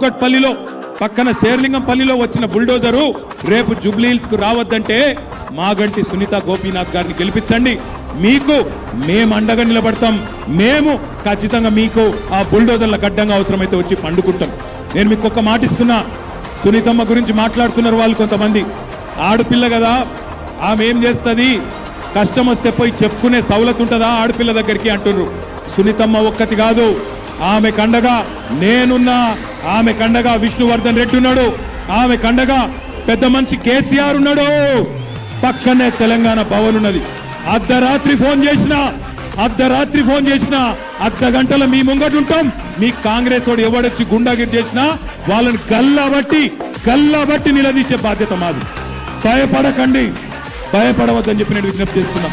కుక్కట్పల్లిలో పక్కన శేర్లింగంపల్లిలో వచ్చిన బుల్డోజరు రేపు జూబ్లీహిల్స్ కు రావద్దంటే మాగంటి సునీత గోపీనాథ్ గారిని గెలిపించండి. మీకు మేము అండగా నిలబడతాం. మేము ఖచ్చితంగా మీకు ఆ బుల్డోజర్ల గడ్డంగా అవసరమైతే వచ్చి పండుకుంటాం. నేను మీకు ఒక మాట ఇస్తున్నా. సునీతమ్మ గురించి మాట్లాడుతున్నారు వాళ్ళు కొంతమంది. ఆడపిల్ల కదా, ఆమె ఏం చేస్తుంది, కష్టం వస్తే పోయి చెప్పుకునే సౌలత్ ఉంటుందా ఆడపిల్ల దగ్గరికి అంటున్నారు. సునీతమ్మ ఒక్కటి కాదు, ఆమె కండగా నేనున్నా, ఆమె కండగా విష్ణువర్ధన్ రెడ్డి ఉన్నాడు, ఆమె కండగా పెద్ద మనిషి కేసీఆర్ ఉన్నాడు, పక్కనే తెలంగాణ భవన్ ఉన్నది. అర్ధరాత్రి ఫోన్ చేసిన అర్ధ గంటల మీ ముంగట ఉంటాం. మీ కాంగ్రెస్ వాడు ఎవడొచ్చి గుండాగిరి చేసినా వాళ్ళని గల్లాబట్టి నిలదీసే బాధ్యత మాది. భయపడకండి, భయపడవద్దని చెప్పి నేను విజ్ఞప్తి చేస్తున్నా.